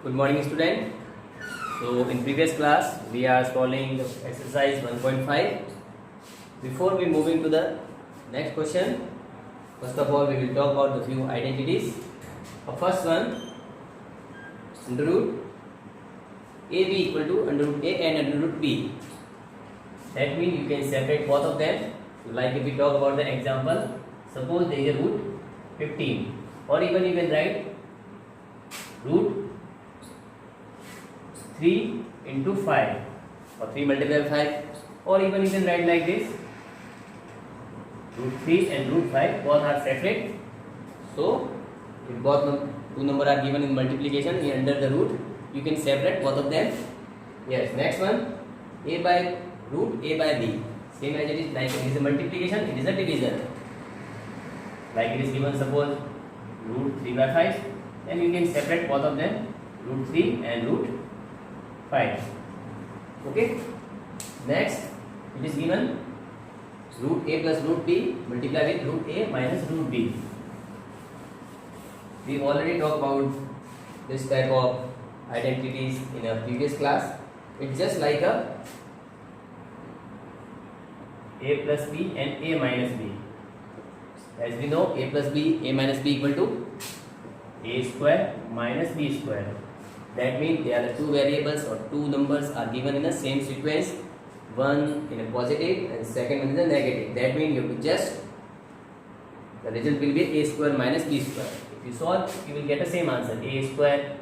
Good morning, student. So in previous class we are solving the exercise 1.5. Before we moving to the next question, first of all we will talk about the few identities. The first one, under root AB equal to under root A and under root B. That means you can separate both of them. Like if we talk about the example, suppose there is a root 15, or even you can write root 3 into 5 or 3 multiplied by 5, or even you can write like this, root 3 and root 5 both are separate. So if both two numbers are given in multiplication under the root, you can separate both of them. Yes, next one, a by root a by b, same as it is, like it is a multiplication, it is a division. Like it is given, suppose root 3 by 5, then you can separate both of them, root 3 and root 5. Okay. Next, it is given root a plus root b multiply with root a minus root b. We already talked about this type of identities in a previous class. It's just like a plus b and a minus b. As we know, a plus b, a minus b equal to a square minus b square. That means there are two variables or two numbers are given in the same sequence, one in a positive and second one in a negative. That means you have to just, the result will be a square minus b square. If you solve, you will get the same answer, a square,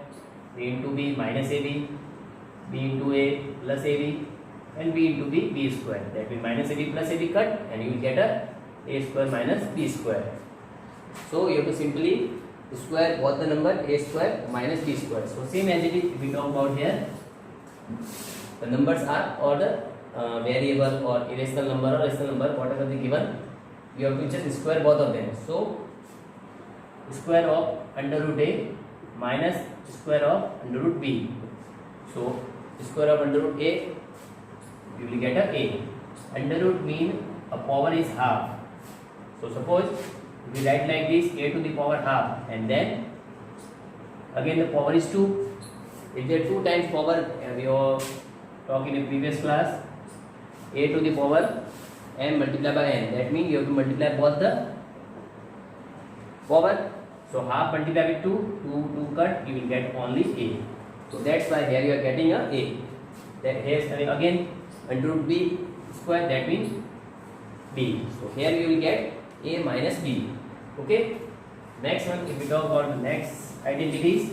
b into b minus ab, b into a plus ab, and b into b square. That means minus ab plus ab cut, and you will get a square minus b square. So you have to simply square both the number a square minus b square. So same as it is, if we talk about here, the numbers are or the variable or irrational number or rational number, whatever they given, you have to just square both of them. So square of under root a minus square of under root b. So square of under root a, you will get a. Under root mean a power is half. So suppose we write like this, a to the power half, and then again the power is 2. If there 2 times power, we were talking in previous class, a to the power m multiplied by n. That means you have to multiply both the power. So half multiplied with 2 cut, you will get only a. So that's why here you are getting a. That here is again under root b square, that means b. So here you will get a minus b. Okay. Next one, if we talk about the next identities,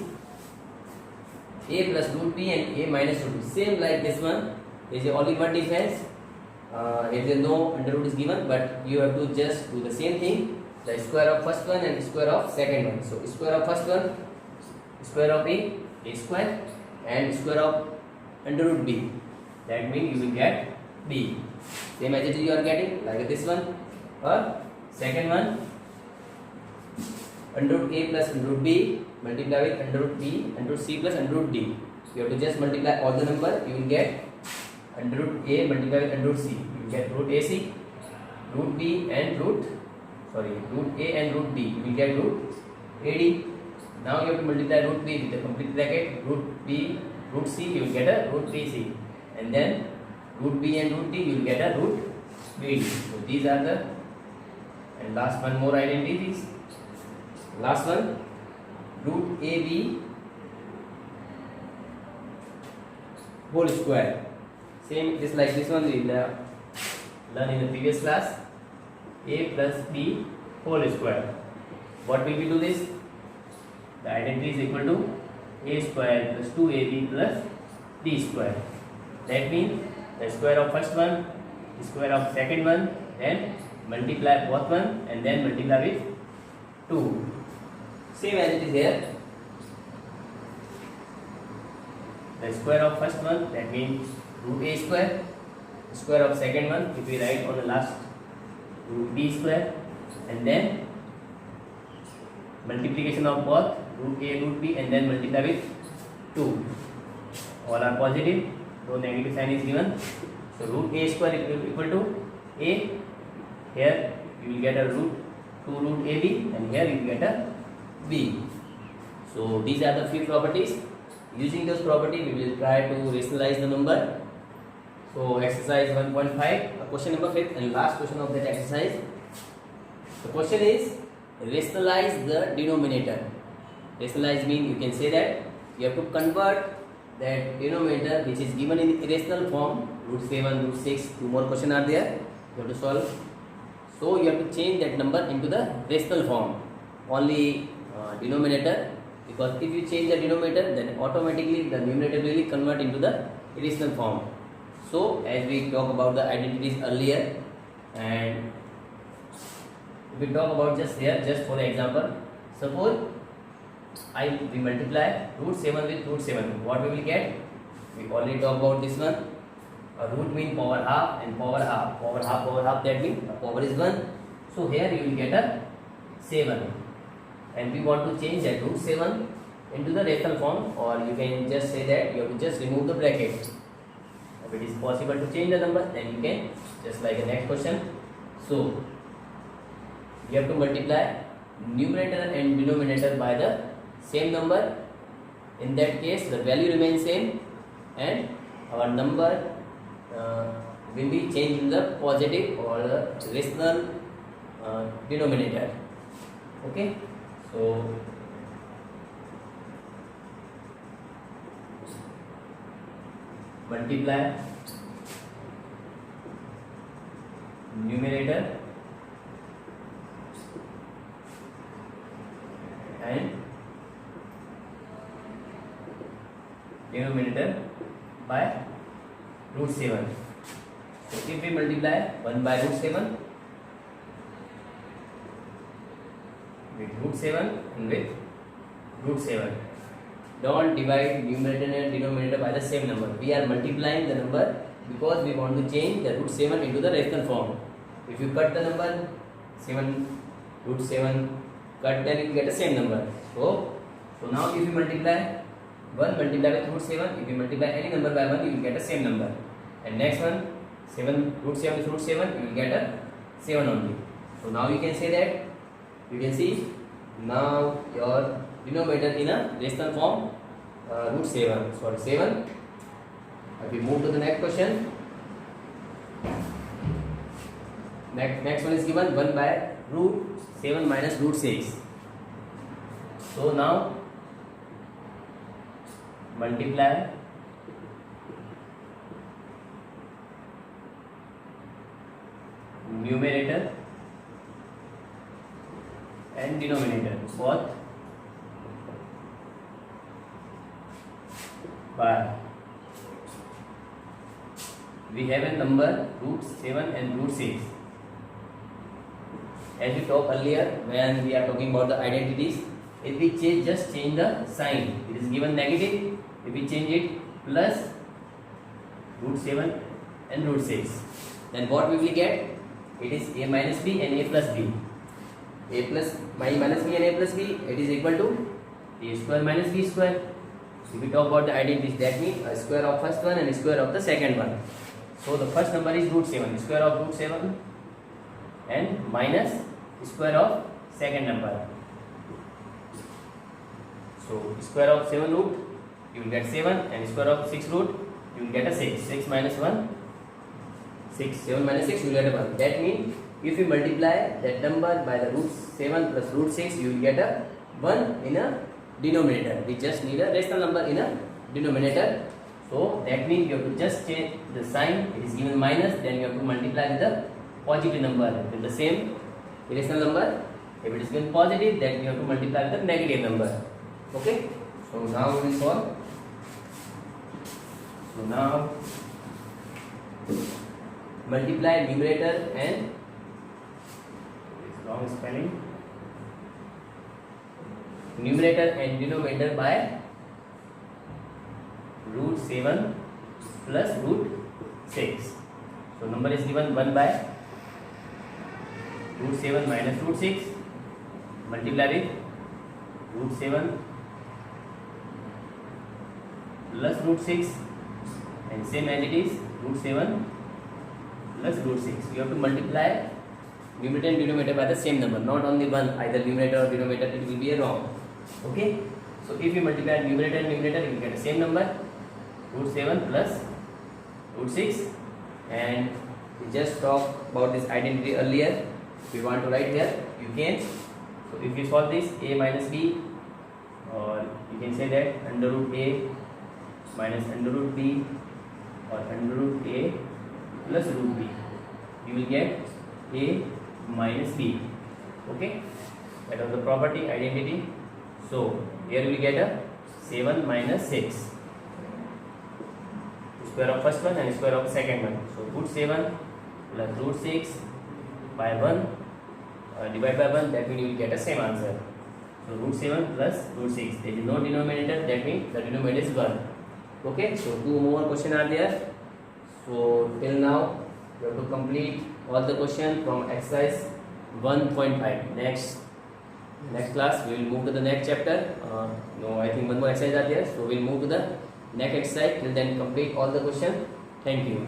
a plus root b and a minus root b, same like this one. There is only one difference. If there is no under root is given, but you have to just do the same thing, the square of first one and square of second one. So square of first one, square of a square, and square of under root b. That means you will get b. Same as it is you are getting like this one. Or second one, under root a plus under root b multiply with under root b, under root c plus under root d. You have to just multiply all the number, you will get under root a multiply with under root c. You will get root ac, root b and root a and root d. You will get root ad. Now you have to multiply root b with the complete bracket, root b, root c, you will get a root bc, and then root b and root d, you will get a root bd. So these are the, and last one more identities. Last one, root ab whole square. Same just like this one we learn in the previous class, a plus b whole square. What will we do this? The identity is equal to a square plus 2ab plus b square. That means the square of first one, the square of second one, then multiply both one and then multiply with 2. Same as it is here. The square of first one, that means root a square. Square of second one, if we write on the last, root b square, and then multiplication of both root a root b and then multiply with 2. All are positive, no negative sign is given. So root a square equal to a. Here you will get a root 2 root ab, and here you will get a b. So these are the few properties Using those property, we will try to rationalize the number. So exercise 1.5, question number 5 and last question of that exercise. The question is rationalize the denominator. Rationalize means you can say that you have to convert that denominator which is given in irrational form, root 7, root 6, two more questions are there, you have to solve. So you have to change that number into the rational form, only denominator, because if you change the denominator then automatically the numerator will convert into the irrational form. So as we talk about the identities earlier, and we talk about just here, just for the example, suppose we multiply root 7 with root 7, what we will get? We already talked about this one. A root means power half and power half. Power half, that means the power is 1. So here you will get a 7. And we want to change that root 7 into the rational form, or you can just say that you have to just remove the bracket. If it is possible to change the number, then you can, just like the next question. So you have to multiply numerator and denominator by the same number. In that case, the value remains same and our number will be changed to the positive or the rational denominator. Okay, so multiply numerator and denominator by root 7. So if we multiply 1 by root 7 with root 7 and with root 7, don't divide numerator and denominator by the same number. We are multiplying the number because we want to change the root 7 into the rational form. If you cut the number 7, root 7 cut, then you will get the same number. So now if you multiply 1 multiply with root 7, if you multiply any number by 1, you will get the same number. And next one, 7 root 7 with root 7, you will get a 7 only. So now you can say that, you can see now your denominator in a rational form, root 7. Sorry, 7. If we move to the next question, next one is given 1 by root 7 minus root 6. So now multiply numerator and denominator both by, we have a number root 7 and root 6. As we talked earlier when we are talking about the identities, if we just change the sign, it is given negative. If we change it plus root 7 and root 6, then what we will get? It is a minus b and a plus b. A plus minus b and a plus b, it is equal to a square minus b square. If we talk about the identities, that means a square of first one and a square of the second one. So the first number is root 7, square of root 7 and minus square of second number. So square of 7 root, you will get 7, and square of 6 root, you will get a 6. 6 minus 1, 6. 7 minus 6, you will get a 1. That means if you multiply that number by the root 7 plus root 6, you will get a 1 in a denominator. We just need a rational number in a denominator. So that means you have to just change the sign. It is given minus, then you have to multiply with the positive number with the same irrational number. If it is given positive, then you have to multiply with the negative number. Okay. So now we will solve. So now multiply numerator and long spelling, numerator and denominator by root 7 plus root 6. So number is given 1 by root 7 minus root 6, multiply with root 7 plus root 6, and same as it is root 7 plus root 6. You have to multiply numerator and denominator by the same number, not only one, either numerator or denominator, it will be a wrong. Okay, So if you multiply numerator and numerator, you will get the same number, root 7 plus root 6. And we just talked about this identity earlier. If you want to write here, you can. So if you solve this, a minus b, or you can say that under root a minus under root b, or under root a plus root b, you will get a minus b. Okay, that was the property identity. So here we will get a 7 minus 6, square of first one and square of second one. So root 7 plus root 6 by 1, divide by 1, that means you will get the same answer. So root 7 plus root 6, there is no denominator, that means the denominator is 1. Okay, so 2 more questions are there. So till now you have to complete all the questions from exercise 1.5. Next class we will move to the next chapter. No, I think one more exercise are there, so we will move to the next exercise. Till then complete all the questions. Thank you.